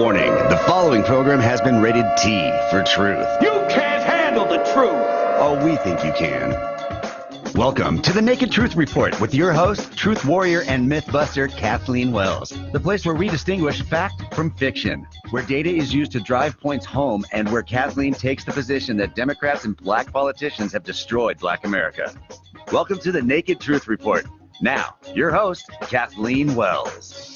Warning, the following program has been rated T for truth. You can't handle the truth! Oh, we think you can. Welcome to the Naked Truth Report with your host, truth warrior and mythbuster Kathleen Wells. The place where we distinguish fact from fiction, where data is used to drive points home, and where Kathleen takes the position that Democrats and black politicians have destroyed black America. Welcome to the Naked Truth Report. Now, your host, Kathleen Wells.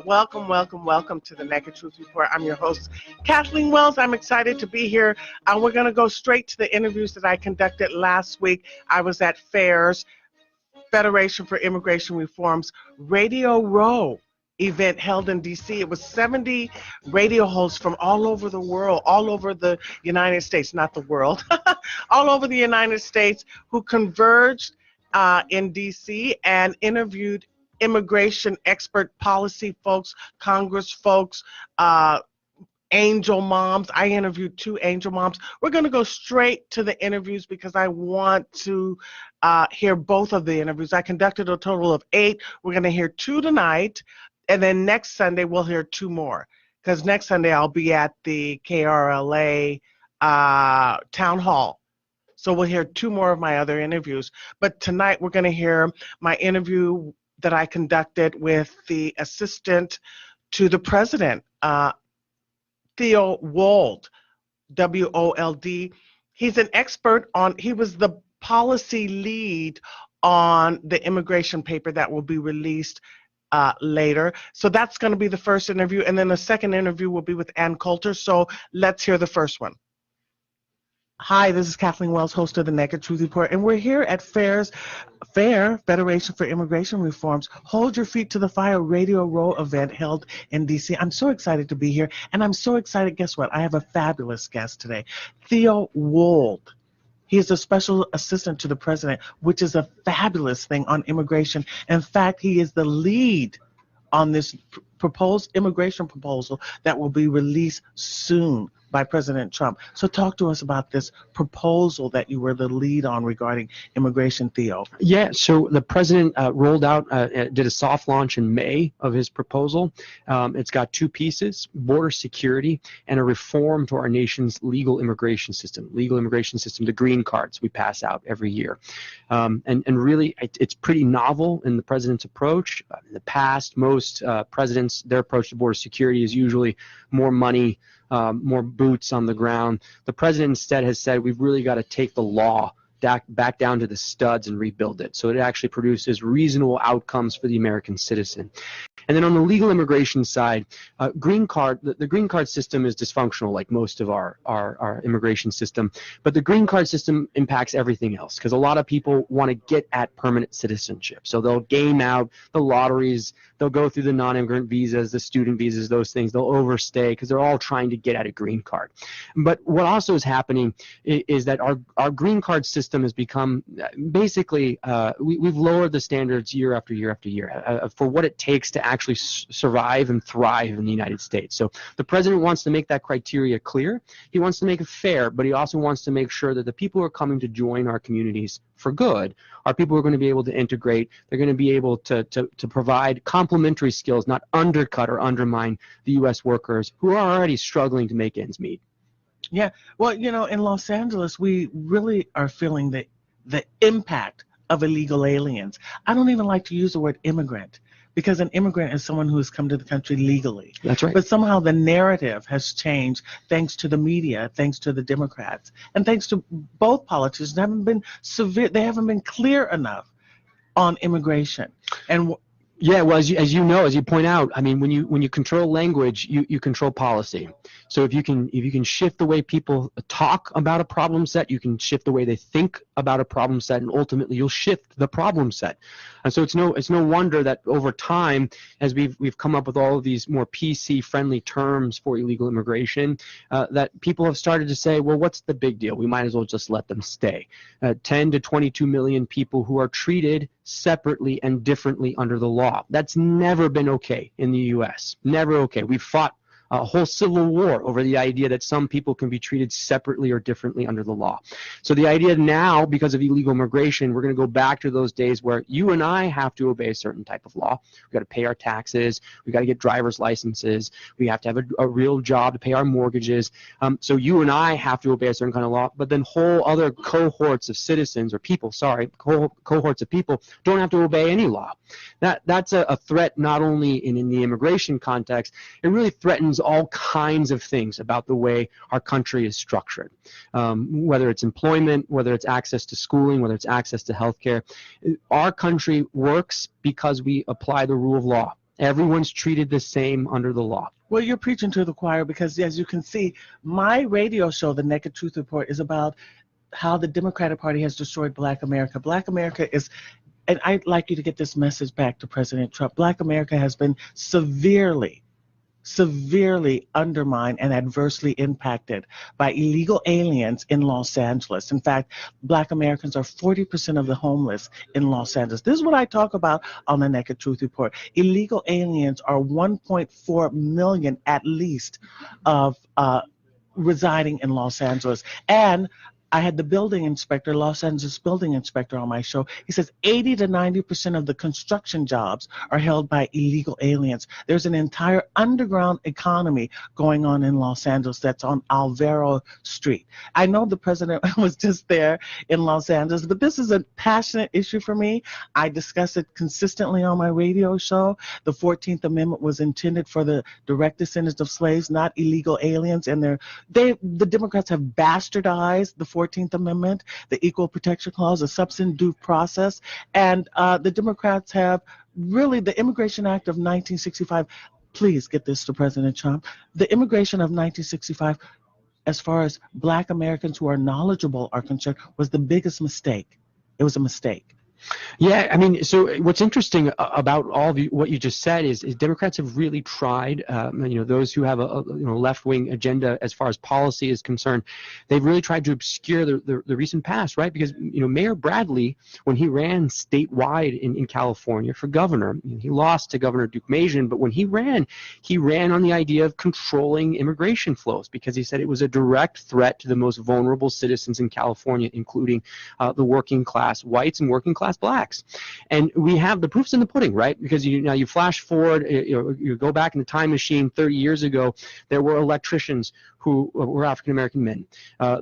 Welcome to the Naked Truth Report. I'm your host, Kathleen Wells. I'm excited to be here. We're going to go straight to the interviews that I conducted last week. I was at FAIR's, Federation for Immigration Reform's Radio Row event held in D.C. It was 70 radio hosts from all over the world, all over the United States, not the world, all over the United States, who converged in D.C. and interviewed immigration expert, policy folks, Congress folks, angel moms. I interviewed 2 angel moms. We're going to go straight to the interviews because I want to hear both of the interviews. I conducted a total of 8. We're going to hear 2 tonight, and then next Sunday we'll hear 2 more, because next Sunday I'll be at the KRLA town hall. So we'll hear 2 more of my other interviews. But tonight we're going to hear my interview that I conducted with the assistant to the president, Theo Wold, W-O-L-D. He's an expert he was the policy lead on the immigration paper that will be released later. So that's going to be the first interview. And then the second interview will be with Coulter. So let's hear the first one. Hi, this is Kathleen Wells, host of the Naked Truth Report, and we're here at FAIR, Federation for Immigration Reform's Hold Your Feet to the Fire Radio Row event held in D.C. I'm so excited to be here, and I'm so excited, guess what? I have a fabulous guest today, Theo Wold. He is a special assistant to the president, which is a fabulous thing on immigration. In fact, he is the lead on this proposed immigration proposal that will be released soon by President Trump. So talk to us about this proposal that you were the lead on regarding immigration, Theo. Yeah, so the president rolled out, did a soft launch in May of his proposal. It's got 2 pieces, border security and a reform to our nation's legal immigration system. The green cards we pass out every year. And really, it's pretty novel in the president's approach. In the past, most presidents, their approach to border security is usually more money, more boots on the ground. The president instead has said we've really got to take the law back down to the studs and rebuild it, so it actually produces reasonable outcomes for the American citizen. And then on the legal immigration side, the green card system is dysfunctional, like most of our immigration system. But the green card system impacts everything else, because a lot of people want to get at permanent citizenship. So they'll game out the lotteries, they'll go through the non-immigrant visas, the student visas, those things. They'll overstay because they're all trying to get at a green card. But what also is happening is that our green card system has become basically, we've lowered the standards year after year after year for what it takes to actually survive and thrive in the United States. So the president wants to make that criteria clear. He wants to make it fair, but he also wants to make sure that the people who are coming to join our communities for good are people who are going to be able to integrate. They're going to be able to provide complementary skills, not undercut or undermine the U.S. workers who are already struggling to make ends meet. Yeah, well, in Los Angeles, we really are feeling the impact of illegal aliens. I don't even like to use the word immigrant, because an immigrant is someone who has come to the country legally. That's right. But somehow the narrative has changed thanks to the media, thanks to the Democrats, and thanks to both politicians. They haven't been clear enough on immigration. And yeah, well, as you point out, I mean, when you control language, you control policy. So if you can shift the way people talk about a problem set, you can shift the way they think about a problem set, and ultimately you'll shift the problem set. And so it's no wonder that over time, as we've come up with all of these more PC friendly terms for illegal immigration, that people have started to say, well, what's the big deal? We might as well just let them stay. 10 to 22 million people who are treated separately and differently under the law. That's never been okay in the U.S. Never okay. We've fought a whole civil war over the idea that some people can be treated separately or differently under the law. So the idea now, because of illegal immigration, we're going to go back to those days where you and I have to obey a certain type of law. We've got to pay our taxes. We've got to get driver's licenses. We have to have a real job to pay our mortgages. So you and I have to obey a certain kind of law, but then whole other cohorts of citizens, or people, sorry, cohorts of people don't have to obey any law. That's a threat not only in the immigration context, it really threatens all kinds of things about the way our country is structured, whether it's employment, whether it's access to schooling, whether it's access to healthcare. Our country works because we apply the rule of law. Everyone's treated the same under the law. Well, you're preaching to the choir because, as you can see, my radio show, The Naked Truth Report, is about how the Democratic Party has destroyed Black America. Black America is, and I'd like you to get this message back to President Trump, Black America has been severely undermined and adversely impacted by illegal aliens in Los Angeles. In fact, Black Americans are 40% of the homeless in Los Angeles. This is what I talk about on the Naked Truth Report. Illegal aliens are 1.4 million at least of residing in Los Angeles. And I had the building inspector, Los Angeles building inspector, on my show. He says 80 to 90% of the construction jobs are held by illegal aliens. There's an entire underground economy going on in Los Angeles that's on Alvaro Street. I know the president was just there in Los Angeles, but this is a passionate issue for me. I discuss it consistently on my radio show. The 14th Amendment was intended for the direct descendants of slaves, not illegal aliens. And the Democrats have bastardized the 14th Amendment, the Equal Protection Clause, the substantive due process, and the Democrats have really, the Immigration Act of 1965, please get this to President Trump, the Immigration of 1965, as far as Black Americans who are knowledgeable are concerned, was the biggest mistake. It was a mistake. Yeah, I mean, so what's interesting about all of what you just said is Democrats have really tried, those who have a left-wing agenda as far as policy is concerned, they've really tried to obscure the recent past, right? Because, Mayor Bradley, when he ran statewide in California for governor, he lost to Governor Duke Majan, but when he ran on the idea of controlling immigration flows because he said it was a direct threat to the most vulnerable citizens in California, including the working class whites and working class Blacks. And we have the proofs in the pudding, right? Because you flash forward, you go back in the time machine 30 years ago, there were electricians who were African-American men.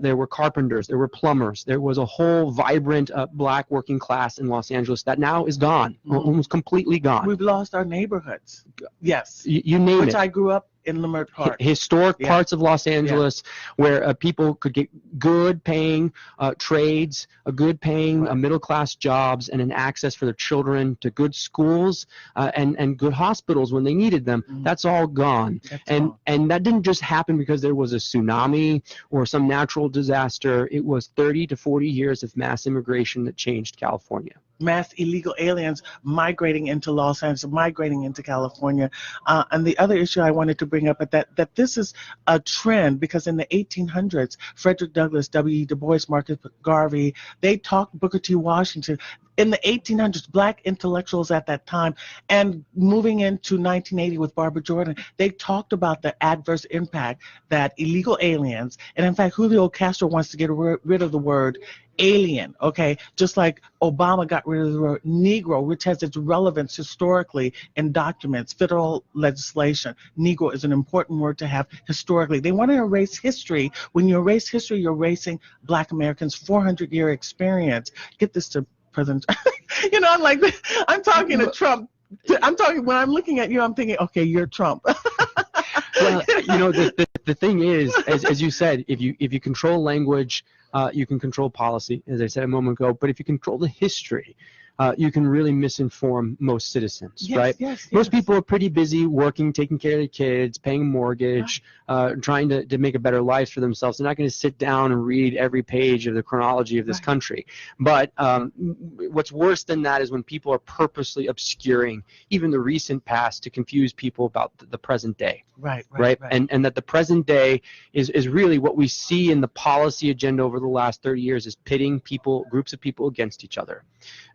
There were carpenters, there were plumbers. There was a whole vibrant Black working class in Los Angeles that now is gone, almost completely gone. We've lost our neighborhoods. Yes. You name it. Which I grew up in Leimert Park. Historic parts of Los Angeles where people could get good paying trades, a good paying middle-class jobs, and an access for their children to good schools and good hospitals when they needed them. That's all gone. And that didn't just happen because there was a tsunami or some natural disaster. It was 30 to 40 years of mass immigration that changed California. Mass illegal aliens migrating into Los Angeles, migrating into California. And the other issue I wanted to bring up is that this is a trend because in the 1800s, Frederick Douglass, W.E. Du Bois, Marcus Garvey, they talked Booker T. Washington. In the 1800s, Black intellectuals at that time, and moving into 1980 with Barbara Jordan, they talked about the adverse impact that illegal aliens, and in fact, Julio Castro wants to get rid of the word alien, okay? Just like Obama got rid of the word Negro, which has its relevance historically in documents, federal legislation. Negro is an important word to have historically. They want to erase history. When you erase history, you're erasing Black Americans' 400-year experience. Get this to President, I'm like, I'm talking to Trump. When I'm looking at you, I'm thinking, okay, you're Trump. Well, the thing is, as you said, if you control language, you can control policy, as I said a moment ago. But if you control the history, you can really misinform most citizens, right? Most people are pretty busy working, taking care of their kids, paying a mortgage, trying to make a better life for themselves. They're not going to sit down and read every page of the chronology of this country. But what's worse than that is when people are purposely obscuring even the recent past to confuse people about the present day. Right. And that the present day is really what we see in the policy agenda over the last 30 years is pitting groups of people against each other.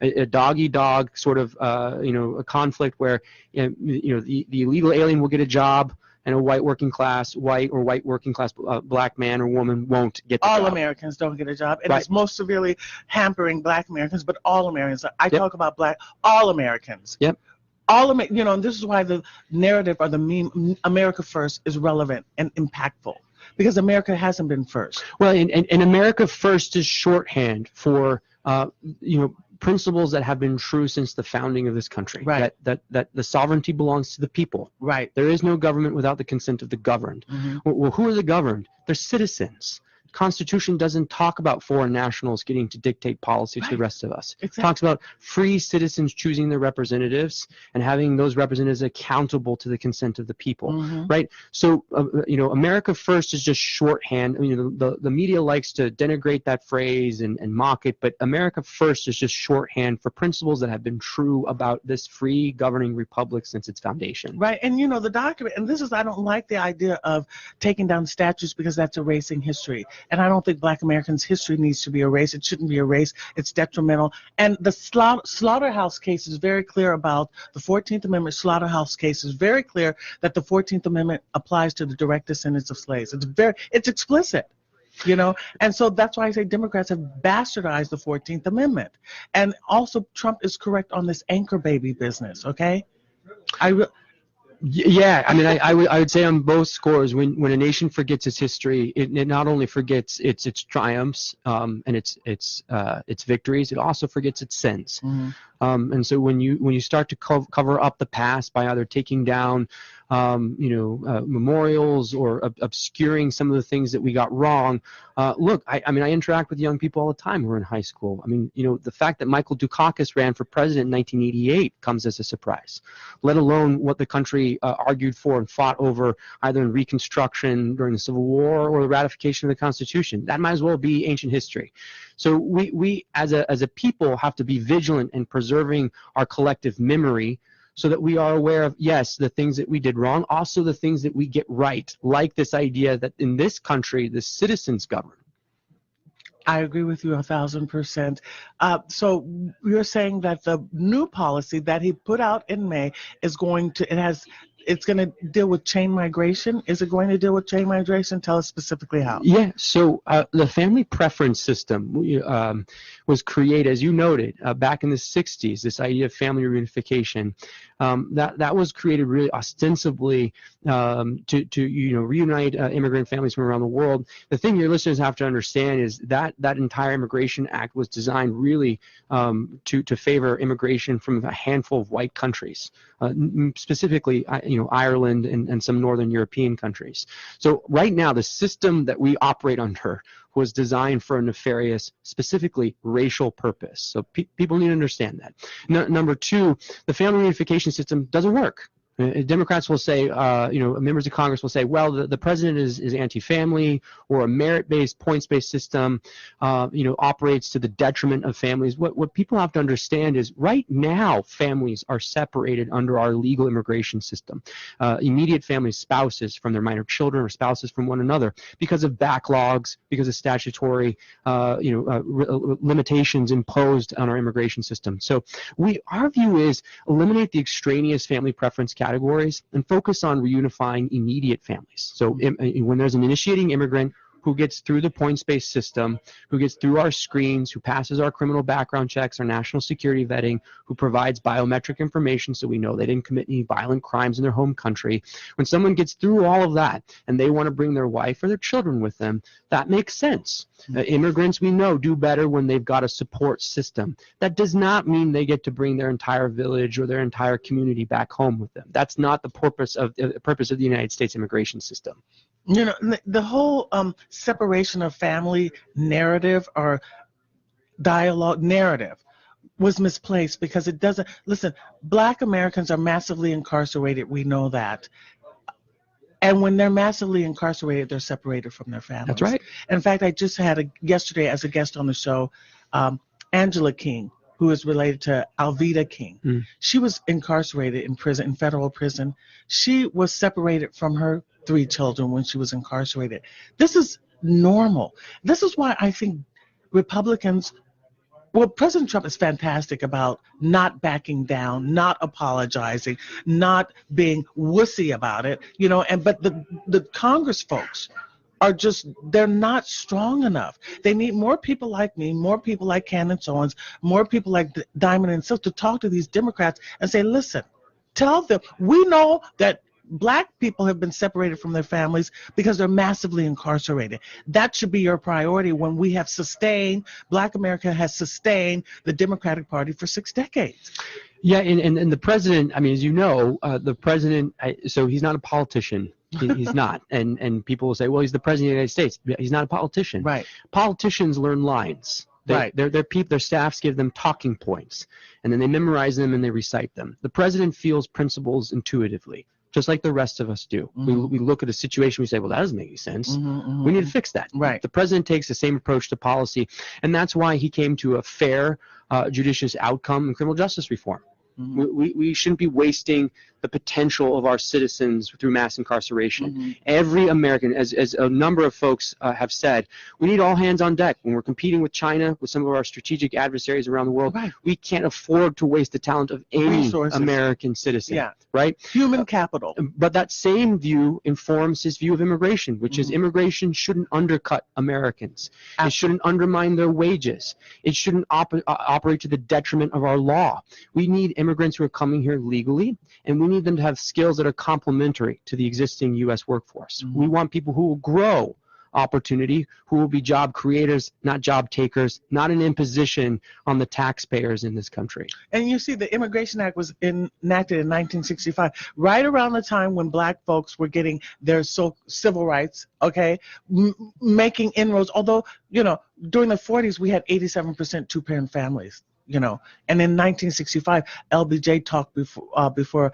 A dog-eat-dog sort of, a conflict where, the illegal alien will get a job and a white working class black man or woman won't get the All job. Americans don't get a job, and Right. it's most severely hampering Black Americans, but all Americans. I Yep. talk about all Americans. Yep. And this is why the narrative or the meme America First is relevant and impactful, because America hasn't been first. Well, and America First is shorthand for principles that have been true since the founding of this country. Right. That the sovereignty belongs to the people. Right. There is no government without the consent of the governed. Mhm. Well, who are the governed? They're citizens. Constitution doesn't talk about foreign nationals getting to dictate policy to the Right. rest of us. Exactly. It talks about free citizens choosing their representatives and having those representatives accountable to the consent of the people. Mhm. Right? So, America First is just shorthand. The media likes to denigrate that phrase and mock it, but America First is just shorthand for principles that have been true about this free governing republic since its foundation. Right, and the document, and I don't like the idea of taking down statues because that's erasing history. And I don't think Black Americans' history needs to be erased. It shouldn't be erased. It's detrimental. And the slaughterhouse case is very clear about the 14th Amendment slaughterhouse case is very clear that the 14th Amendment applies to the direct descendants of slaves. It's explicit. And so that's why I say Democrats have bastardized the 14th Amendment. And also Trump is correct on this anchor baby business, okay? Yeah, I would say on both scores, when a nation forgets its history, it not only forgets its triumphs and its victories, it also forgets its sins. Mm-hmm. And so when you start to cover up the past by either taking down memorials or obscuring some of the things that we got wrong. Look, I interact with young people all the time who are in high school. The fact that Michael Dukakis ran for president in 1988 comes as a surprise, let alone what the country argued for and fought over either in Reconstruction during the Civil War or the ratification of the Constitution. That might as well be ancient history. So we as a people have to be vigilant in preserving our collective memory so that we are aware of, yes, the things that we did wrong, also the things that we get right, like this idea that in this country, the citizens govern. I agree with you 1,000%. So you're saying that the new policy that he put out in May is it's going to deal with chain migration. Is it going to deal with chain migration? Tell us specifically how. Yeah, so the family preference system was created, as you noted, back in the 60s, this idea of family reunification. That was created really ostensibly to reunite immigrant families from around the world. The thing your listeners have to understand is that entire Immigration Act was designed really to favor immigration from a handful of white countries, specifically Ireland and some Northern European countries. So right now, the system that we operate under was designed for a nefarious, specifically racial purpose. So people need to understand that. Number two, the family reunification system doesn't work. Democrats will say, members of Congress will say, well, the president is anti-family, or a merit-based, points-based system, operates to the detriment of families. What people have to understand is right now families are separated under our legal immigration system. Immediate families, spouses from their minor children or spouses from one another, because of backlogs, because of statutory limitations imposed on our immigration system. So our view is eliminate the extraneous family preference categories and focus on reunifying immediate families. So when there's an initiating immigrant who gets through the points-based system, who gets through our screens, who passes our criminal background checks, our national security vetting, who provides biometric information so we know they didn't commit any violent crimes in their home country. When someone gets through all of that and they want to bring their wife or their children with them, that makes sense. Immigrants, we know, do better when they've got a support system. That does not mean they get to bring their entire village or their entire community back home with them. That's not the purpose of the United States immigration system. The whole separation of family narrative or dialogue narrative was misplaced because it doesn't. Listen, Black Americans are massively incarcerated. We know that. And when they're massively incarcerated, they're separated from their families. That's right. In fact, I just had yesterday as a guest on the show, Angela King, who is related to Alveda King. She was incarcerated in prison, in federal prison. She was separated from her 3 children when she was incarcerated. This is normal. This is why I think Republicans Well, President Trump is fantastic about not backing down, not apologizing, not being wussy about it, but the Congress folks are just, they're not strong enough. They need more people like me, more people like Candace Owens, more people like Diamond and Silk to talk to these Democrats and say, listen, tell them, we know that Black people have been separated from their families because they're massively incarcerated. That should be your priority when we have sustained, Black America has sustained the Democratic Party for 6 decades. Yeah, and the president, I mean, as you know, the president, so he's not a politician. He's not. And people will say, well, he's the president of the United States. He's not a politician. Right. Politicians learn lines. Right. Their staffs give them talking points, and then they memorize them and they recite them. The president feels principles intuitively, just like the rest of us do. Mm-hmm. We look at a situation, we say, well, that doesn't make any sense. Mm-hmm. We need to fix that. Right. The president takes the same approach to policy, and that's why he came to a fair, judicious outcome in criminal justice reform. Mm-hmm. We shouldn't be wasting the potential of our citizens through mass incarceration. Mm-hmm. Every American, as a number of folks have said, we need all hands on deck. When we're competing with China, with some of our strategic adversaries around the world, right. We can't afford to waste the talent of any American citizen. Yeah. Right? Human capital. But that same view informs his view of immigration, which is immigration shouldn't undercut Americans. Absolutely. It shouldn't undermine their wages. It shouldn't operate to the detriment of our law. We need immigrants who are coming here legally, and we need them to have skills that are complementary to the existing U.S. workforce. Mm-hmm. We want people who will grow opportunity, who will be job creators, not job takers, not an imposition on the taxpayers in this country. And you see, the Immigration Act was enacted in 1965, right around the time when Black folks were getting their civil rights, okay, making inroads. Although, during the 40s, we had 87% two-parent families. And in 1965, LBJ talked before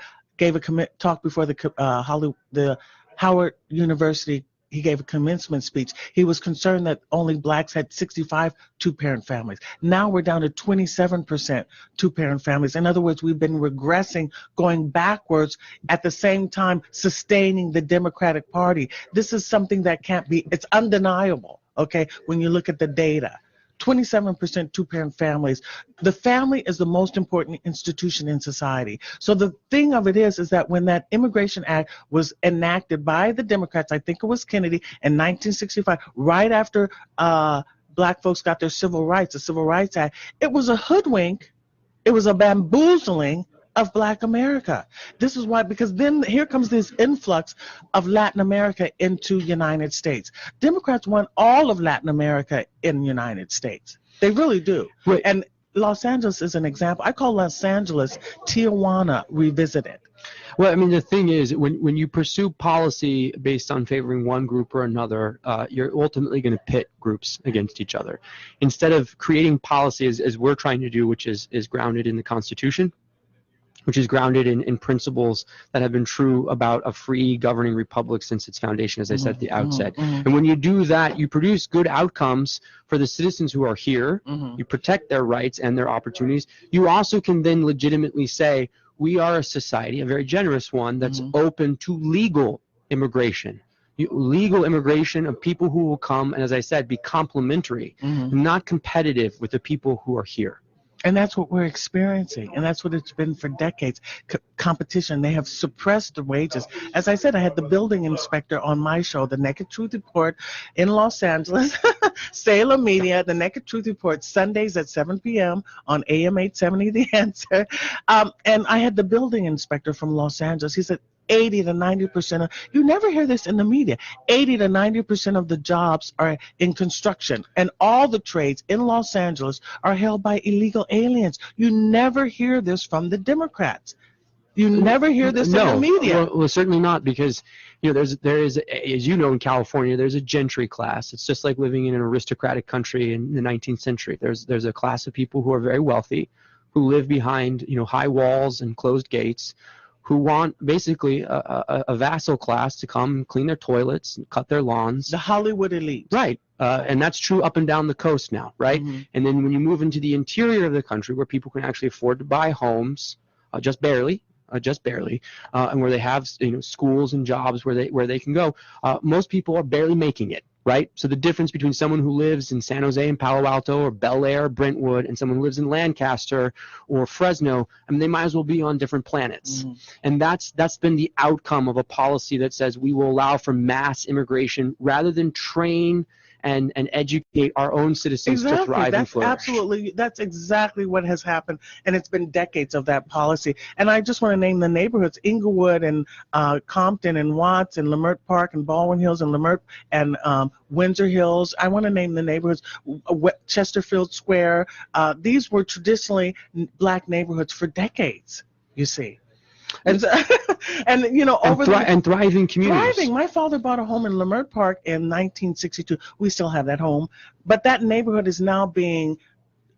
the Howard University. He gave a commencement speech. He was concerned that only Blacks had 65 two-parent families. Now we're down to 27% two-parent families. In other words, we've been regressing, going backwards, at the same time sustaining the Democratic Party. This is something that can't be, it's undeniable, okay, when you look at the data. 27% two-parent families. The family is the most important institution in society. So the thing of it is that when that Immigration Act was enacted by the Democrats, I think it was Kennedy, in 1965, right after Black folks got their civil rights, the Civil Rights Act, it was a hoodwink, it was a bamboozling of Black America. This is why, because then here comes this influx of Latin America into United States. Democrats want all of Latin America in United States. They really do. Right. And Los Angeles is an example. I call Los Angeles Tijuana revisited. Well, I mean, the thing is, when you pursue policy based on favoring one group or another, you're ultimately going to pit groups against each other. Instead of creating policy as we're trying to do, which is grounded in the Constitution, which is grounded in principles that have been true about a free governing republic since its foundation, as I said at the outset. And when you do that, you produce good outcomes for the citizens who are here. You protect their rights and their opportunities. You also can then legitimately say, we are a society, a very generous one, that's open to legal immigration. Legal immigration of people who will come and, as I said, be complementary, not competitive with the people who are here. And that's what we're experiencing, and that's what it's been for decades. Competition. They have suppressed the wages. As I said, I had the building inspector on my show, The Naked Truth Report, in Los Angeles, Salem Media, The Naked Truth Report, Sundays at 7 p.m. on AM 870, The Answer. And I had the building inspector from Los Angeles. He said, 80 to 90% of, you never hear this in the media, 80 to 90% of the jobs are in construction, and all the trades in Los Angeles are held by illegal aliens. You never hear this from the Democrats. You never hear this in the media. Well, certainly not, because there is, as you know, in California, there's a gentry class. It's just like living in an aristocratic country in the 19th century. There's a class of people who are very wealthy, who live behind high walls and closed gates, who want basically a vassal class to come clean their toilets and cut their lawns. The Hollywood elite. Right. And that's true up and down the coast now, right? And then when you move into the interior of the country, where people can actually afford to buy homes, just barely, and where they have schools and jobs where they can go, most people are barely making it. right? So the difference between someone who lives in San Jose and Palo Alto or Bel Air, Brentwood, and someone who lives in Lancaster or Fresno, I mean, they might as well be on different planets. And that's been the outcome of a policy that says we will allow for mass immigration rather than train and educate our own citizens to thrive and flourish. That's exactly what has happened, and it's been decades of that policy. And I just want to name the neighborhoods: Inglewood and Compton and Watts and Leimert Park and Baldwin Hills and Leimert and Windsor Hills. I want to name the neighborhoods: Chesterfield Square. These were traditionally black neighborhoods for decades, you see. And, and you know, and thriving communities. Thriving. My father bought a home in Leimert Park in 1962. We still have that home, but that neighborhood is now being,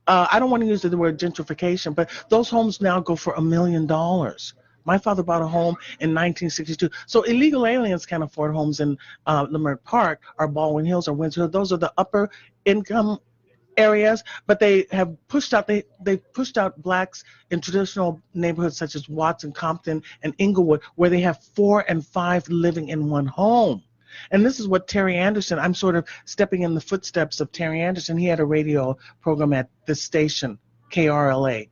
I don't want to use the word gentrification, but those homes now go for $1 million. My father bought a home in 1962. So illegal aliens can't afford homes in Leimert Park or Baldwin Hills or Windsor Hills. Those are the upper income areas, but they have pushed out they pushed out blacks in traditional neighborhoods such as Watts and Compton and Inglewood, where they have 4 and 5 living in one home. And this is what Terry Anderson, I'm sort of stepping in the footsteps of Terry Anderson. He had a radio program at this station, KRLA,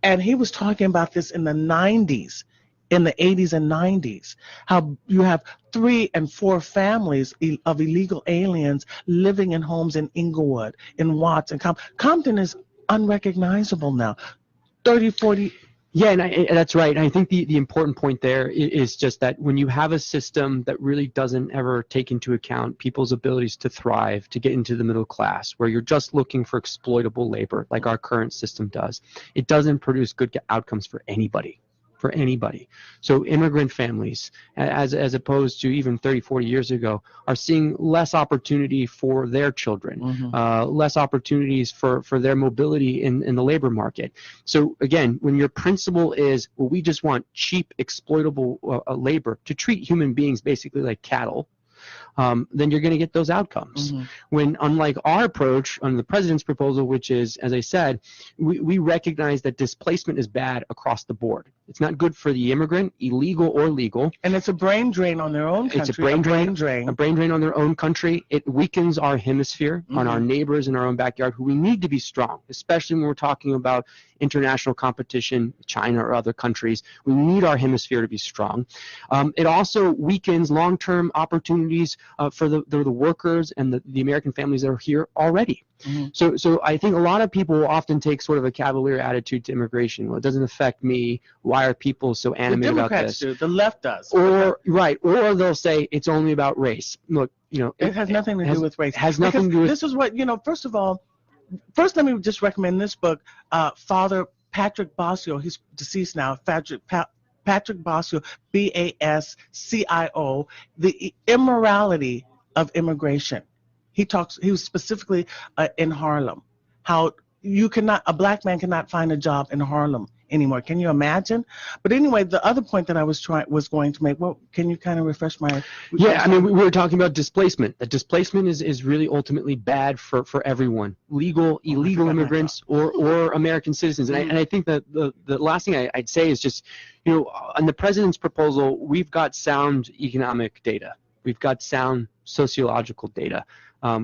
and he was talking about this in the 90s, in the 80s and 90s, how you have 3 and 4 families of illegal aliens living in homes in Inglewood, in Watts, and Compton is unrecognizable now. 30, 40. Yeah, and that's right. And I think the important point there is just that when you have a system that really doesn't ever take into account people's abilities to thrive, to get into the middle class, where you're just looking for exploitable labor like our current system does, it doesn't produce good outcomes for anybody. So immigrant families, as opposed to even 30, 40 years ago, are seeing less opportunity for their children, less opportunities for their mobility in the labor market. So again, when your principle is, well, we just want cheap, exploitable labor to treat human beings basically like cattle, then you're going to get those outcomes. When, unlike our approach on the president's proposal, which is, as I said, we recognize that displacement is bad across the board. It's not good for the immigrant, illegal or legal. And it's a brain drain on their own country. It's a brain drain on their own country. It weakens our hemisphere, on our neighbors in our own backyard, who we need to be strong, especially when we're talking about international competition, China or other countries. We need our hemisphere to be strong. It also weakens long-term opportunities for the workers and the American families that are here already. So I think a lot of people will often take sort of a cavalier attitude to immigration. Well, it doesn't affect me. Why are people so animated about this? The Democrats do. The left does. Or they'll say it's only about race. Look, it has nothing to do with race. Has nothing to do with. This is what first of all, let me just recommend this book. Father Patrick Bosio. He's deceased now. Patrick Bosio, Bascio. The immorality of immigration. He was specifically in Harlem, how a black man cannot find a job in Harlem anymore. Can you imagine? But anyway, the other point that I was going to make, well, can you kind of refresh my... Yeah, I mean, we were talking about displacement. That displacement is really ultimately bad for everyone, illegal immigrants or American citizens. And I think that the last thing I'd say is just, on the president's proposal, we've got sound economic data. We've got sound sociological data.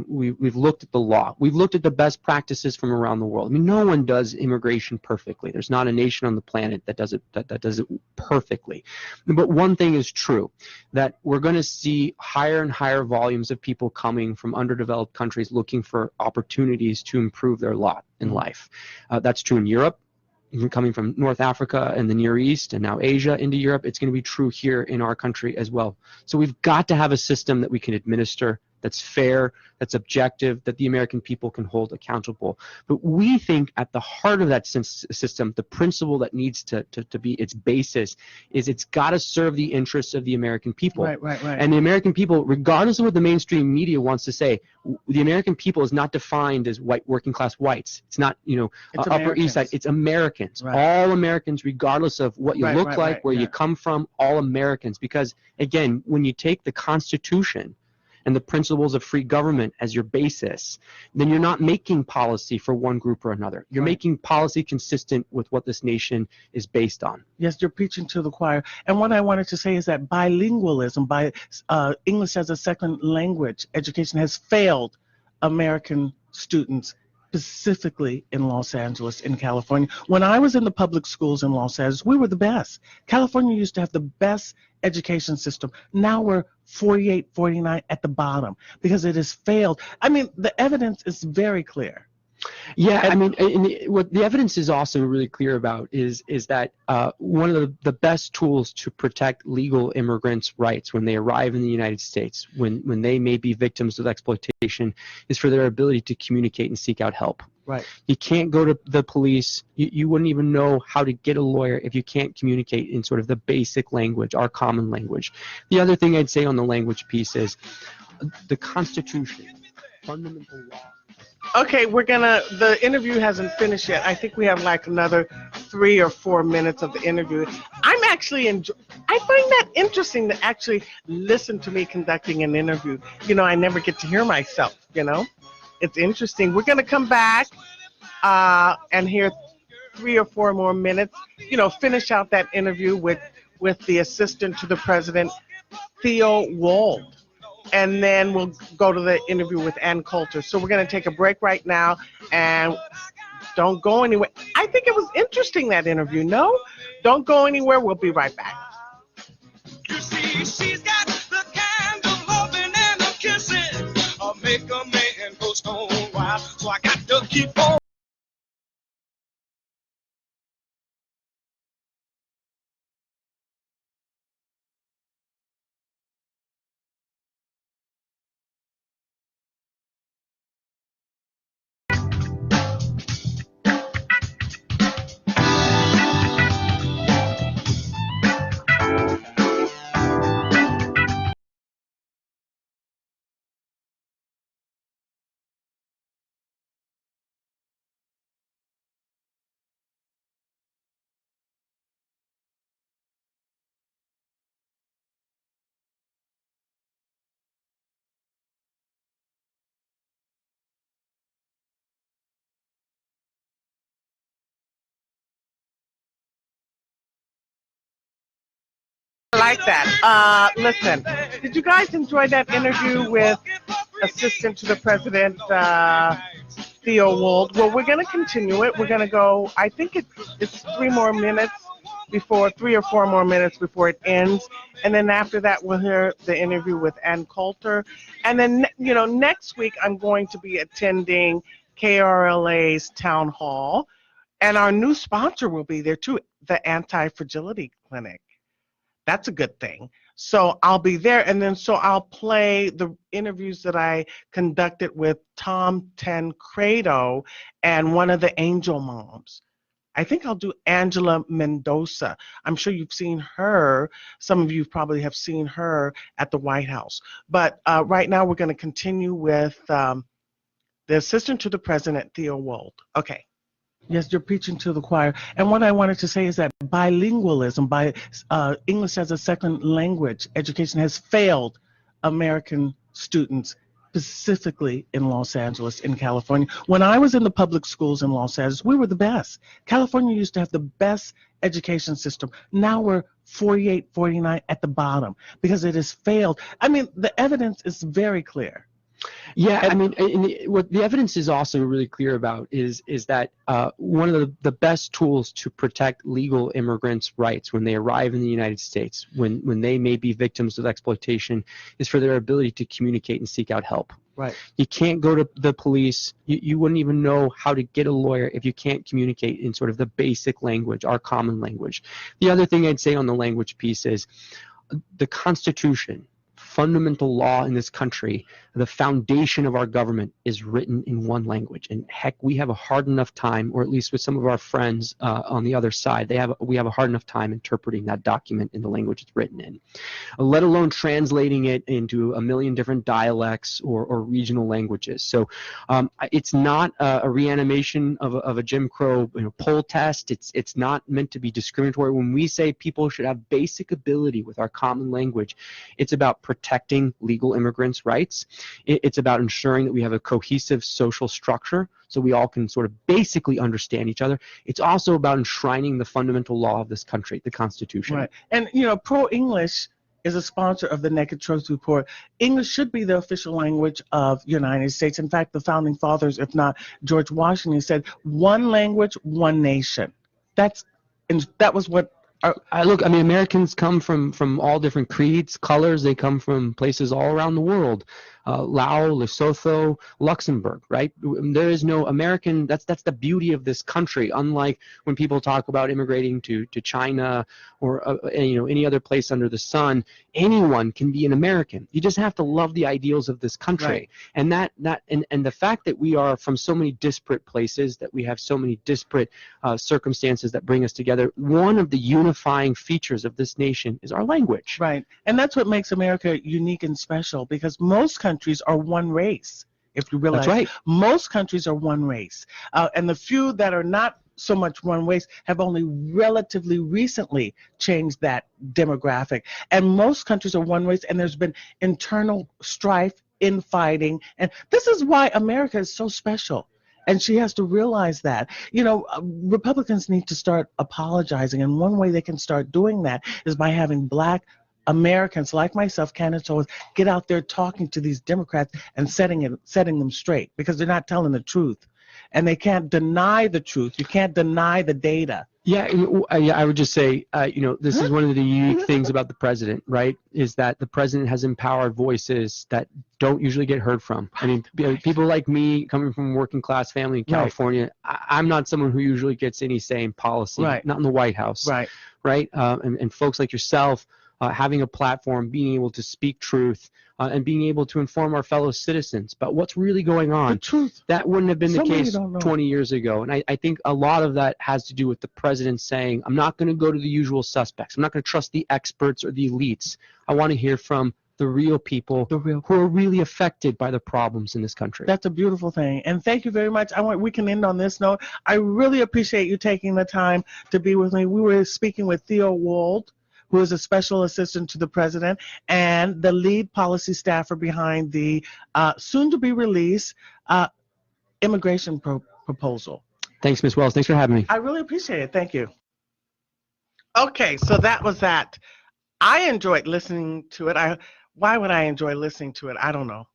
We've looked at the law. We've looked at the best practices from around the world. I mean, no one does immigration perfectly. There's not a nation on the planet that does it perfectly. But one thing is true, that we're going to see higher and higher volumes of people coming from underdeveloped countries looking for opportunities to improve their lot in life. That's true in Europe. Even coming from North Africa and the Near East and now Asia into Europe, it's going to be true here in our country as well. So we've got to have a system that we can administer, that's fair, that's objective, that the American people can hold accountable. But we think at the heart of that system, the principle that needs to be its basis is it's got to serve the interests of the American people. Right. And the American people, regardless of what the mainstream media wants to say, the American people is not defined as white, working class whites. It's not, Upper East Side. It's Americans. Right. All Americans, regardless of what you look like, where you come from, all Americans. Because, again, when you take the Constitution and the principles of free government as your basis, then you're not making policy for one group or another. You're making policy consistent with what this nation is based on. Yes, you're preaching to the choir. And what I wanted to say is that bilingualism, English as a second language education, has failed American students, specifically in Los Angeles, in California. When I was in the public schools in Los Angeles, we were the best. California used to have the best education system. Now we're 48, 49 at the bottom because it has failed. I mean, the evidence is very clear. Yeah, I mean, what the evidence is also really clear about is that one of the best tools to protect legal immigrants' rights when they arrive in the United States, when they may be victims of exploitation, is for their ability to communicate and seek out help. Right. You can't go to the police. You wouldn't even know how to get a lawyer if you can't communicate in sort of the basic language, our common language. The other thing I'd say on the language piece is the Constitution, fundamental law. Okay, the interview hasn't finished yet. I think we have like another 3 or 4 minutes of the interview. I find that interesting to actually listen to me conducting an interview. You know, I never get to hear myself, you know. It's interesting. We're going to come back and hear 3 or 4 more minutes, you know, finish out that interview with the assistant to the president, Theo Wold. And then we'll go to the interview with Coulter. So we're going to take a break right now, and don't go anywhere. I think it was interesting, that interview. No? Don't go anywhere. We'll be right back. You see, she's got the kind of loving and a kissing make a man go stone wild. So I got to keep on. I like that. Listen, did you guys enjoy that interview with Assistant to the President, Theo Wold? Well, we're going to continue it. We're going to go, I think it's 3 or 4 minutes before it ends. And then after that, we'll hear the interview with Coulter. And then, you know, next week, I'm going to be attending KRLA's Town Hall. And our new sponsor will be there, too, the Anti-Fragility Clinic. That's a good thing. So I'll be there, and then so I'll play the interviews that I conducted with Tom Tancredo and one of the Angel Moms. I think I'll do Angela Mendoza. I'm sure you've seen her. Some of you probably have seen her at the White House. But right now we're going to continue with the Assistant to the President, Theo Wold. Okay. Yes, you're preaching to the choir. And what I wanted to say is that bilingualism, English as a second language education, has failed American students, specifically in Los Angeles, in California. When I was in the public schools in Los Angeles, we were the best. California used to have the best education system. Now we're 48, 49 at the bottom because it has failed. I mean, the evidence is very clear. Yeah, I mean, what the evidence is also really clear about is that one of the best tools to protect legal immigrants' rights when they arrive in the United States, when they may be victims of exploitation, is for their ability to communicate and seek out help. Right. You can't go to the police. You wouldn't even know how to get a lawyer if you can't communicate in sort of the basic language, our common language. The other thing I'd say on the language piece is the Constitution, fundamental law in this country, the foundation of our government is written in one language. And heck, we have a hard enough time, or at least with some of our friends on the other side, we have a hard enough time interpreting that document in the language it's written in, let alone translating it into a million different dialects or regional languages. So it's not a reanimation of a Jim Crow poll test. It's not meant to be discriminatory. When we say people should have basic ability with our common language, it's about protecting protecting legal immigrants' rights. It's about ensuring that we have a cohesive social structure so we all can sort of basically understand each other. It's also about enshrining the fundamental law of this country, the Constitution. Right. And, Pro-English is a sponsor of the Naked Truth Report. English should be the official language of the United States. In fact, the founding fathers, if not George Washington, said one language, one nation. That was what Americans come from all different creeds, colors. They come from places all around the world. Laos, Lesotho, Luxembourg, right? There is no American, that's the beauty of this country, unlike when people talk about immigrating to China or any other place under the sun. Anyone can be an American. You just have to love the ideals of this country. Right. And and the fact that we are from so many disparate places, that we have so many disparate circumstances that bring us together, one of the unifying features of this nation is our language. Right. And that's what makes America unique and special, because most countries are one race. If you realize, That's right. Most countries are one race, and the few that are not so much one race have only relatively recently changed that demographic. And most countries are one race, and there's been internal strife, infighting, and this is why America is so special. And she has to realize that. Republicans need to start apologizing, and one way they can start doing that is by having Black Americans like myself, Candace Owens, get out there talking to these Democrats and setting them straight, because they're not telling the truth. And they can't deny the truth. You can't deny the data. Yeah, I would just say, this is one of the unique things about the president, right, is that the president has empowered voices that don't usually get heard from. I mean, people like me, coming from a working class family in California, I'm not someone who usually gets any say in policy, Right. Not in the White House, right? And folks like yourself, having a platform, being able to speak truth, and being able to inform our fellow citizens about what's really going on. The truth. That wouldn't have been the Somebody case don't know. 20 years ago. And I think a lot of that has to do with the president saying, I'm not going to go to the usual suspects. I'm not going to trust the experts or the elites. I want to hear from the real people who are really affected by the problems in this country. That's a beautiful thing. And thank you very much. We can end on this note. I really appreciate you taking the time to be with me. We were speaking with Theo Wold, who is a special assistant to the president and the lead policy staffer behind the soon-to-be-released immigration proposal. Thanks, Ms. Wells. Thanks for having me. I really appreciate it. Thank you. Okay, so that was that. I enjoyed listening to it. Why would I enjoy listening to it? I don't know.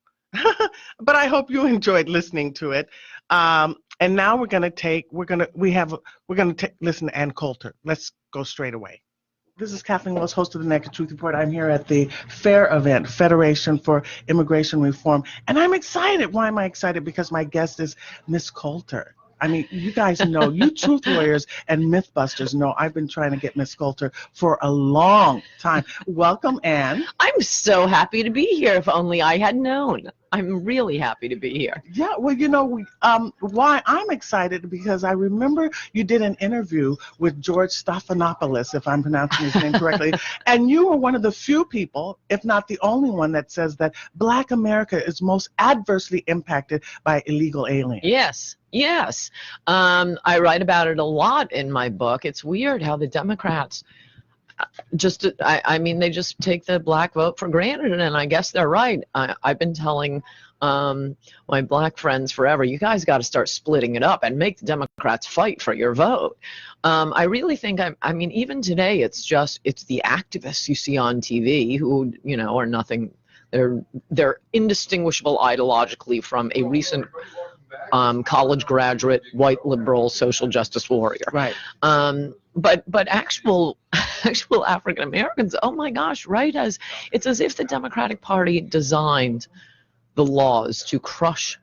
But I hope you enjoyed listening to it. And now we're going to listen to Ann Coulter. Let's go straight away. This is Kathleen Wells, host of the Naked Truth Report. I'm here at the FAIR event, Federation for Immigration Reform. And I'm excited. Why am I excited? Because my guest is Miss Coulter. I mean, you guys know, you truth warriors and mythbusters know I've been trying to get Miss Coulter for a long time. Welcome, Ann. I'm so happy to be here. If only I had known. I'm really happy to be here. Yeah, well, why I'm excited, because I remember you did an interview with George Stephanopoulos, if I'm pronouncing his name correctly, and you were one of the few people, if not the only one, that says that Black America is most adversely impacted by illegal aliens. Yes. I write about it a lot in my book. It's weird how the Democrats they just take the Black vote for granted, and I guess they're right. I've been telling my Black friends forever, you guys got to start splitting it up and make the Democrats fight for your vote. I really think, even today, it's the activists you see on TV who, are nothing. They're indistinguishable ideologically from a recent college graduate, white liberal, social justice warrior. Right. But actual African Americans, oh my gosh, right? It's as if the Democratic Party designed the laws to crush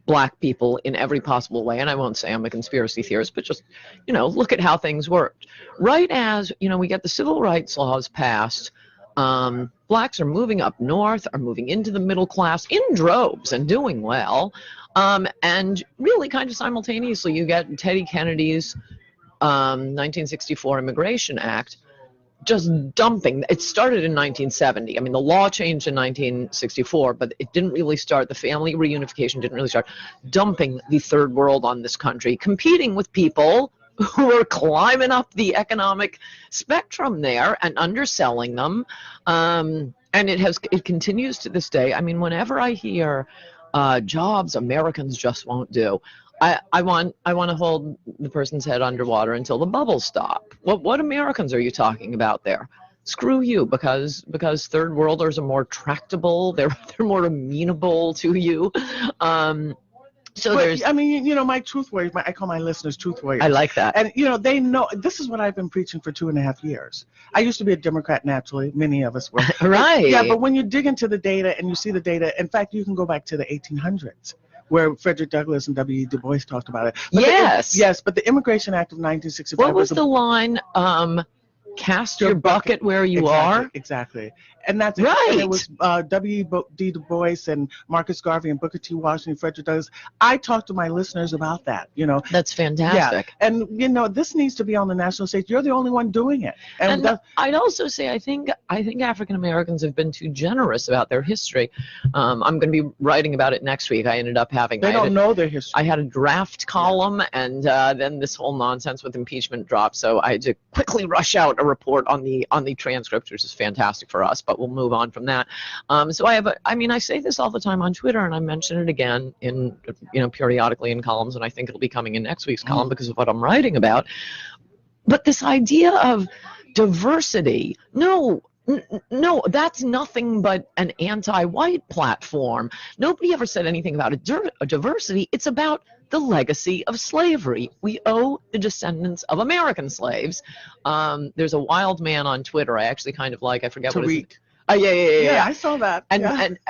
Black people in every possible way. And I won't say I'm a conspiracy theorist, but just, look at how things worked. Right as, we get the civil rights laws passed, Blacks are moving up north, are moving into the middle class in droves and doing well. And really kind of simultaneously, you get Teddy Kennedy's 1964 Immigration Act just dumping. It started in 1970. The law changed in 1964, but it didn't really start. The family reunification didn't really start. Dumping the third world on this country, competing with people who are climbing up the economic spectrum there and underselling them. And it continues to this day. I mean, whenever I hear jobs Americans just won't do, I want to hold the person's head underwater until the bubbles stop. What Americans are you talking about there? Screw you, because third worlders are more tractable. They're more amenable to you. So there's, I mean, you know, my truth warriors, I call my listeners truth warriors. I like that. And, you know, they know, this is what I've been preaching for 2.5 years. I used to be a Democrat naturally. Many of us were. Right. Yeah, but when you dig into the data and you see the data, in fact, you can go back to the 1800s. Where Frederick Douglass and W.E. Du Bois talked about it. But yes. But the Immigration Act of 1965 What was the line? Cast your bucket where you are. Exactly. And that's right. And it was W.D. Du Bois and Marcus Garvey and Booker T. Washington, Frederick Douglass. I talked to my listeners about that, you know. That's fantastic. Yeah. And, you know, this needs to be on the national stage. You're the only one doing it. And I'd also say I think African Americans have been too generous about their history. I'm going to be writing about it next week. I ended up having... They don't know their history. I had a draft column, and then this whole nonsense with impeachment dropped, so I had to quickly rush out a report on the transcript, which is fantastic for us, but we'll move on from that. So I say this all the time on Twitter, and I mention it again in, you know, periodically in columns, and I think it'll be coming in next week's column because of what I'm writing about. But this idea of diversity, no, that's nothing but an anti-white platform. Nobody ever said anything about a diversity. It's about the legacy of slavery. We owe the descendants of American slaves. There's a wild man on Twitter I actually kind of like. I forget what his name. Yeah, I saw that.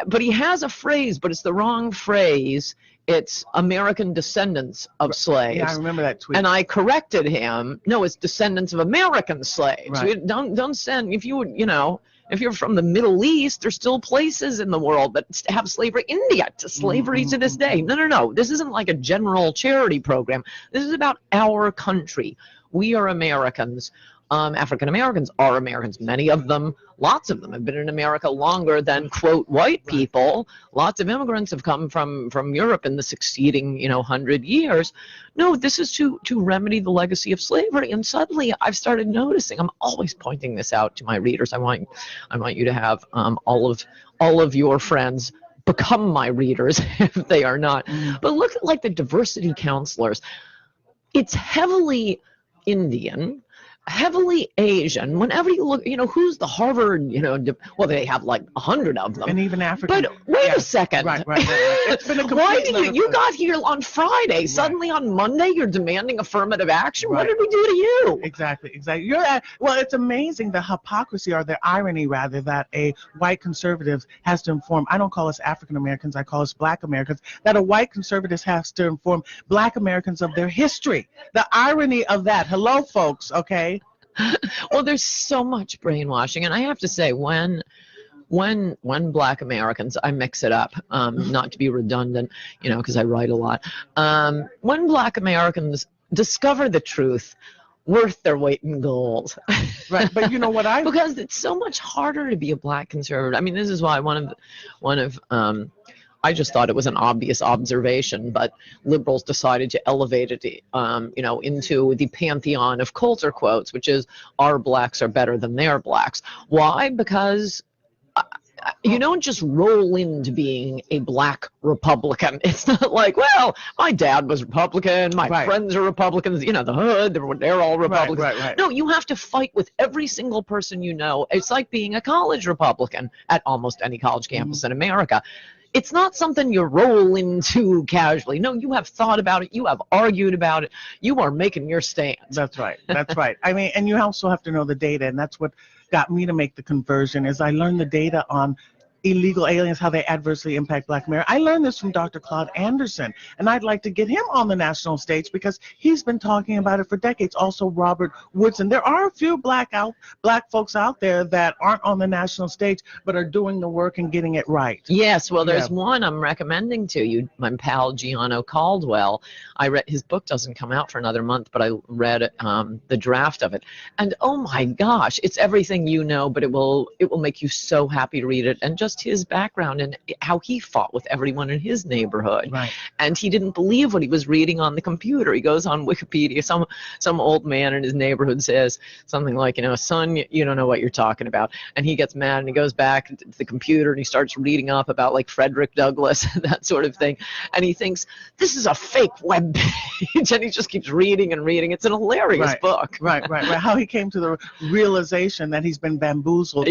But he has a phrase, but it's the wrong phrase. It's American descendants of slaves. Yeah, I remember that tweet. And I corrected him. No, it's descendants of American slaves. Right. Don't send, if you're from the Middle East, there's still places in the world that have slavery. India to slavery to this day. No. This isn't like a general charity program. This is about our country. We are Americans. African Americans are Americans. Many of them, lots of them, have been in America longer than, quote, white people. Lots of immigrants have come from Europe in the succeeding, 100 years. No, this is to remedy the legacy of slavery. And suddenly I've started noticing, I'm always pointing this out to my readers. I want you to have all of your friends become my readers if they are not. But look at like the diversity counselors. It's heavily Indian, heavily Asian. Whenever you look, who's the Harvard, well, they have like 100 of them. And even African. But wait a second. Right. It's been a Why did you got here on Friday? Right. Suddenly on Monday, you're demanding affirmative action? Right. What did we do to you? Exactly. Well, it's amazing the hypocrisy, or the irony rather, that a white conservative has to inform, I don't call us African Americans, I call us Black Americans, that a white conservative has to inform Black Americans of their history. The irony of that. Hello, folks, okay? Well, there's so much brainwashing, and I have to say, when Black Americans, I mix it up, not to be redundant, because I write a lot. When Black Americans discover the truth, worth their weight in gold. Right, but you know what because it's so much harder to be a Black conservative. I mean, this is why one of I just thought it was an obvious observation, but liberals decided to elevate it, into the pantheon of Coulter quotes, which is, our blacks are better than their blacks. Why? Because you don't just roll into being a Black Republican. It's not like, well, my dad was Republican, my friends are Republicans, the hood, they're all Republicans. Right. No, you have to fight with every single person you know. It's like being a college Republican at almost any college campus in America. It's not something you roll into casually. No, you have thought about it. You have argued about it. You are making your stand. That's right. I mean, and you also have to know the data, and that's what got me to make the conversion, is I learned the data on illegal aliens, how they adversely impact Black America. I learned this from Dr. Claude Anderson, and I'd like to get him on the national stage because he's been talking about it for decades. Also, Robert Woodson. There are a few black folks out there that aren't on the national stage but are doing the work and getting it right. Yes, well, there's one I'm recommending to you, my pal Gianno Caldwell. I read his book, doesn't come out for another month, but I read the draft of it, and oh my gosh, it's everything you know, but it will make you so happy to read it. And just just his background and how he fought with everyone in his neighborhood. Right. And he didn't believe what he was reading on the computer. He goes on Wikipedia. Some old man in his neighborhood says something like, son, you don't know what you're talking about. And he gets mad and he goes back to the computer and he starts reading up about like Frederick Douglass, that sort of thing. And he thinks, this is a fake web page. And he just keeps reading and reading. It's an hilarious book. Right. How he came to the realization that he's been bamboozled,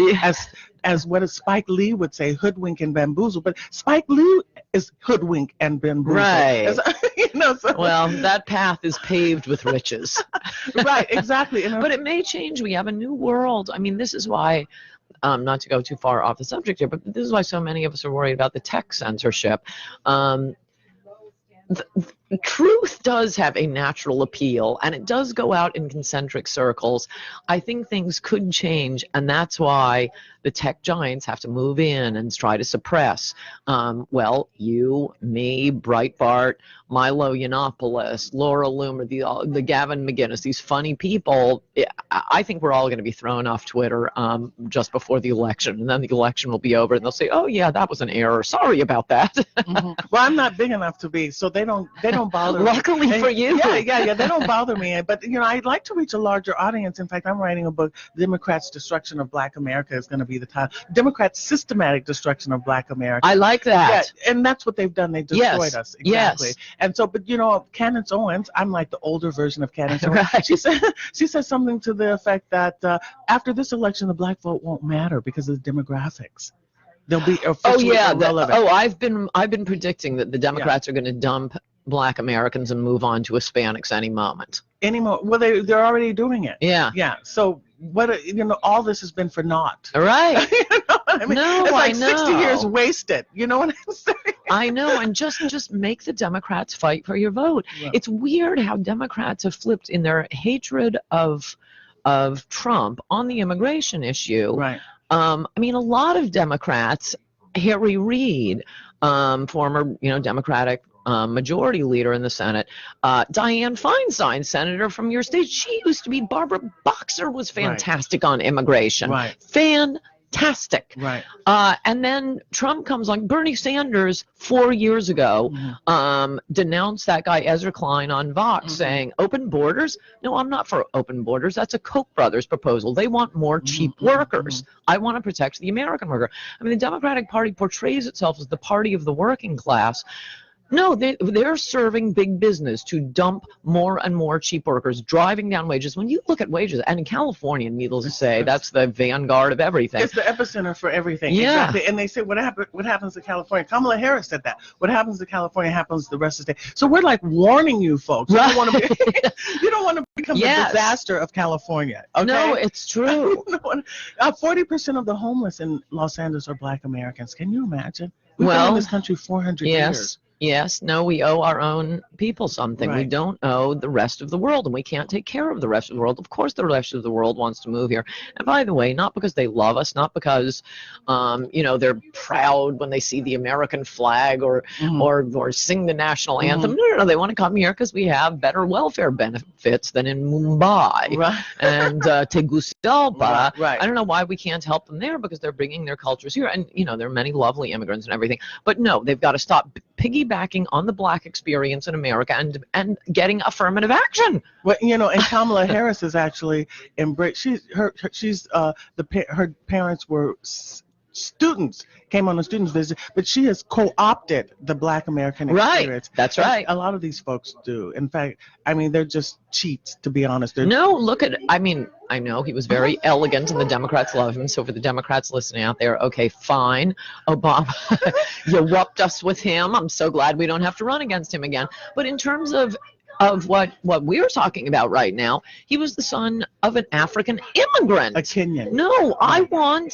as what Spike Lee would say, hoodwink and bamboozle. But Spike Lee is hoodwink and bamboozle. Right. So. Well, that path is paved with riches. Right, exactly. But it may change. We have a new world. I mean, this is why, not to go too far off the subject here, but this is why so many of us are worried about the tech censorship. The truth does have a natural appeal, and it does go out in concentric circles. I think things could change, and that's why the tech giants have to move in and try to suppress. You, me, Breitbart, Milo Yiannopoulos, Laura Loomer, the Gavin McGinnis, these funny people. I think we're all going to be thrown off Twitter just before the election, and then the election will be over, and they'll say, "Oh yeah, that was an error. Sorry about that." Mm-hmm. Well, I'm not big enough to be, so they don't bother me. Luckily for you. Yeah, they don't bother me. But I'd like to reach a larger audience. In fact, I'm writing a book, Democrats' Destruction of Black America is going to be the title. Democrats' Systematic Destruction of Black America. I like that. Yeah, and that's what they've done. They destroyed us. Exactly. Yes. And so, but Candace Owens, I'm like the older version of Candace Owens. Right. She said something to the effect that after this election, the black vote won't matter because of the demographics. They'll be officially irrelevant. I've been predicting that the Democrats are going to dump Black Americans and move on to Hispanics any moment. Well, they're already doing it. Yeah. Yeah. So what all this has been for naught. Right. I mean, No, it's like I know. 60 years wasted. You know what I'm saying? I know, and just make the Democrats fight for your vote. Yeah. It's weird how Democrats have flipped in their hatred of Trump on the immigration issue. Right. I mean, a lot of Democrats, Harry Reid, former Democratic majority leader in the Senate, Dianne Feinstein, senator from your state, she used to be. Barbara Boxer was fantastic on immigration. Right. Fantastic. Right. And then Trump comes along. Bernie Sanders 4 years ago denounced that guy Ezra Klein on Vox, saying open borders. No, I'm not for open borders. That's a Koch brothers proposal. They want more cheap workers. I want to protect the American worker. I mean, the Democratic Party portrays itself as the party of the working class. No, they're serving big business to dump more and more cheap workers, driving down wages. When you look at wages, and in California, needless to say, that's the vanguard of everything. It's the epicenter for everything. Yeah. Exactly. And they say, what happens to California? Kamala Harris said that. What happens to California happens to the rest of the state. So we're like warning you folks. Right. You don't want to become the disaster of California. Okay? No, it's true. 40% of the homeless in Los Angeles are Black Americans. Can you imagine? We've been in this country 400 years. Yes, no, we owe our own people something. Right. We don't owe the rest of the world, and we can't take care of the rest of the world. Of course, the rest of the world wants to move here. And by the way, not because they love us, not because, they're proud when they see the American flag or sing the national anthem. No, they want to come here because we have better welfare benefits than in Mumbai and Tegucigalpa. Right. I don't know why we can't help them there because they're bringing their cultures here. And, there are many lovely immigrants and everything. But no, they've got to stop piggybacking on the Black experience in America and getting affirmative action. Well, and Kamala Harris is actually her parents were students, came on a student's visit, but she has co-opted the Black American experience. Right, that's right. A lot of these folks do. In fact, they're just cheats, to be honest. I know he was very elegant and the Democrats love him. So for the Democrats listening out there, okay, fine, Obama, you whooped us with him. I'm so glad we don't have to run against him again. But in terms of what we're talking about right now, he was the son of an African immigrant. A Kenyan. No, I want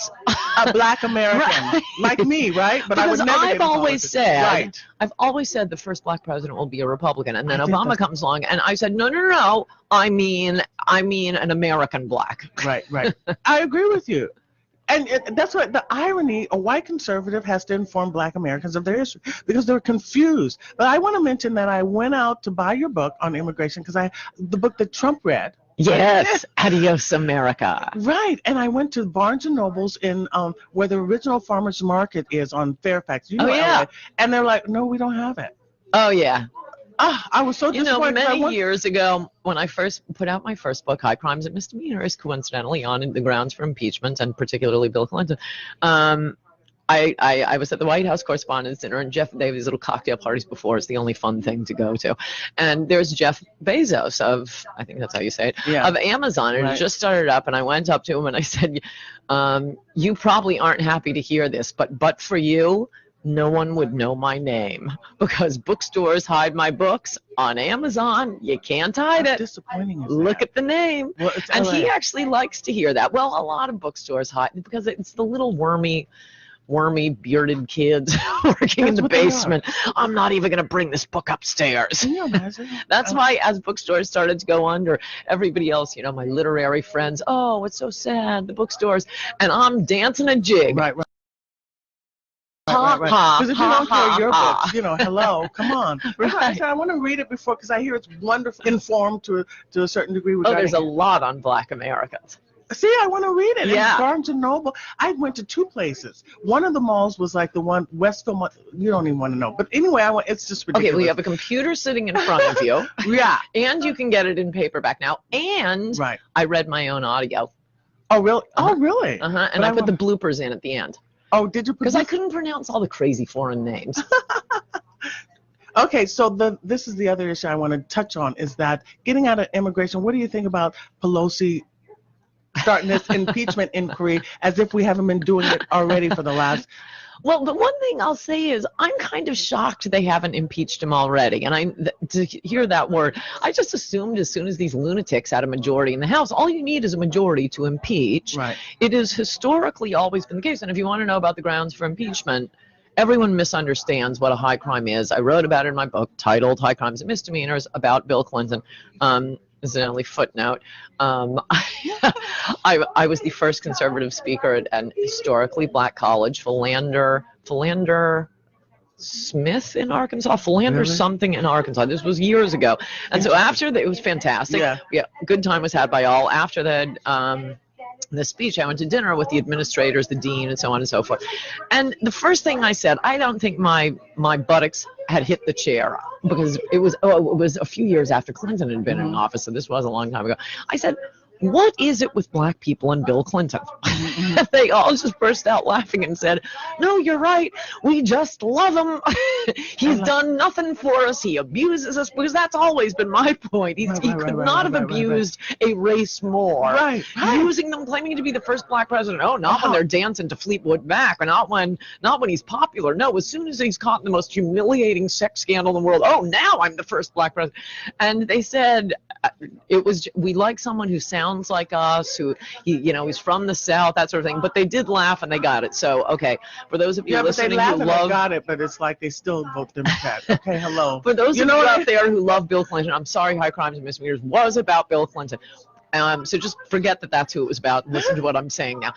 a Black American like me, right? But because I would never I've always said the first Black president will be a Republican, and then Obama comes along, and I said no, I mean an American Black. Right. I agree with you. And that's what the irony, a white conservative has to inform Black Americans of their history because they're confused. But I want to mention that I went out to buy your book on immigration because the book that Trump read Yes, Adios America. Right, and I went to Barnes and Nobles in where the original farmers market is on Fairfax. You know, yeah. LA, and they're like, no, we don't have it. Oh yeah. I was so You disappointed. know, 'cause I many went- years ago, when I first put out my first book, High Crimes and Misdemeanors, coincidentally on the grounds for impeachment and particularly Bill Clinton, I was at the White House Correspondents' Dinner, and Jeff, they have these little cocktail parties before. It's the only fun thing to go to. And there's Jeff Bezos of, I think that's how you say it, Yeah. of Amazon. And Right. it just started up, and I went up to him and I said, you probably aren't happy to hear this, but for you, no one would know my name because bookstores hide my books. On Amazon, you can't hide How it. disappointing is Look that? at the name. Well, it's And LA. he actually likes to hear that. Well, a lot of bookstores hide because it's the little wormy bearded kids working in That's the what they are. basement. I'm not even going to bring this book upstairs. Can you imagine? That's why as bookstores started to go under, everybody else, you know, my literary friends, oh, it's so sad, the bookstores, and I'm dancing a jig. Right. Ha, ha, Because if you ha, don't hear your ha, books, you know, hello, come on. Right. I want to read it before because I hear it's wonderful, informed to a certain degree. Oh, there's a lot on Black Americans. See, I want to read it. Yeah. It's Barnes and Noble. I went to two places. One of the malls was like the one Westville. You don't even want to know. But anyway, it's just ridiculous. Okay, well, you have a computer sitting in front of you. Yeah. And you can get it in paperback now. And Right. I read my own audio. Oh, really? Oh, really? Uh-huh. And But I put the bloopers in at the end. Oh, did you? Because I couldn't pronounce all the crazy foreign names. Okay, so this is the other issue I want to touch on is that getting out of immigration. What do you think about Pelosi starting this impeachment inquiry as if we haven't been doing it already for the last? Well, the one thing I'll say is I'm kind of shocked they haven't impeached him already. And to hear that word, I just assumed as soon as these lunatics had a majority in the House, all you need is a majority to impeach. Right. It has historically always been the case. And if you want to know about the grounds for impeachment, everyone misunderstands what a high crime is. I wrote about it in my book titled High Crimes and Misdemeanors about Bill Clinton. Incidentally, footnote, I was the first conservative speaker at an historically black college, Philander Smith in Arkansas, Philander Really? something in Arkansas. This was years ago. And so after that, it was fantastic. Yeah. Good time was had by all. After that, the speech, I went to dinner with the administrators, the dean, and so on and so forth. And the first thing I said, I don't think my buttocks had hit the chair because it was a few years after Clinton had been in office, so this was a long time ago. I said, what is it with black people and Bill Clinton? They all just burst out laughing and said, no, you're right. We just love him. He's done nothing for us. He abuses us, because that's always been my point. He could not have abused a race more. Right. Using them, claiming to be the first black president. Oh, not when they're dancing to Fleetwood Mac, or not when he's popular. No, as soon as he's caught in the most humiliating sex scandal in the world, oh, now I'm the first black president. And they said, we like someone who sounds like us, who he's from the South, that sort of thing. But they did laugh and they got it. So okay, for those of you listening but they laugh who and love, they got it, but it's like they still vote Democrat. Okay, hello. for those of you out there who love Bill Clinton, I'm sorry, High Crimes and Misdemeanors was about Bill Clinton. So just forget that that's who it was about. Listen to what I'm saying now.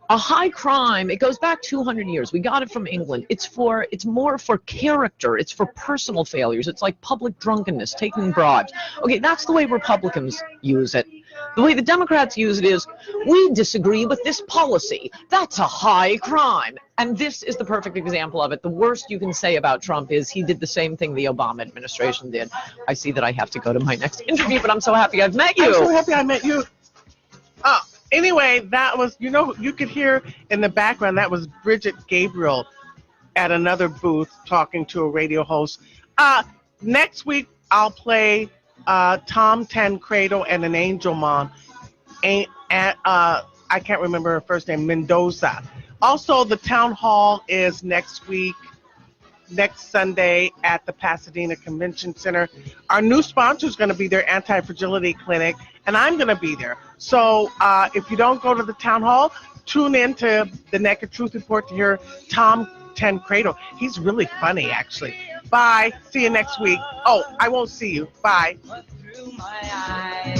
A high crime, it goes back 200 years. We got it from England. It's more for character. It's for personal failures. It's like public drunkenness, taking bribes. Okay, that's the way Republicans use it. The way the Democrats use it is, we disagree with this policy. That's a high crime. And this is the perfect example of it. The worst you can say about Trump is he did the same thing the Obama administration did. I see that I have to go to my next interview, but I'm so happy I've met you. I'm so happy I met you. Anyway, that was, you could hear in the background, that was Bridget Gabriel at another booth talking to a radio host. Next week, I'll play Tom Tancredo and an Angel Mom. I can't remember her first name, Mendoza. Also, the town hall is next Sunday at the Pasadena Convention Center. Our new sponsor is going to be their anti-fragility clinic, and I'm going to be there. So if you don't go to the town hall, tune in to the Naked Truth Report to hear Tom Tancredo. He's really funny, actually. Bye. See you next week. Oh, I won't see you. Bye. Through my eyes.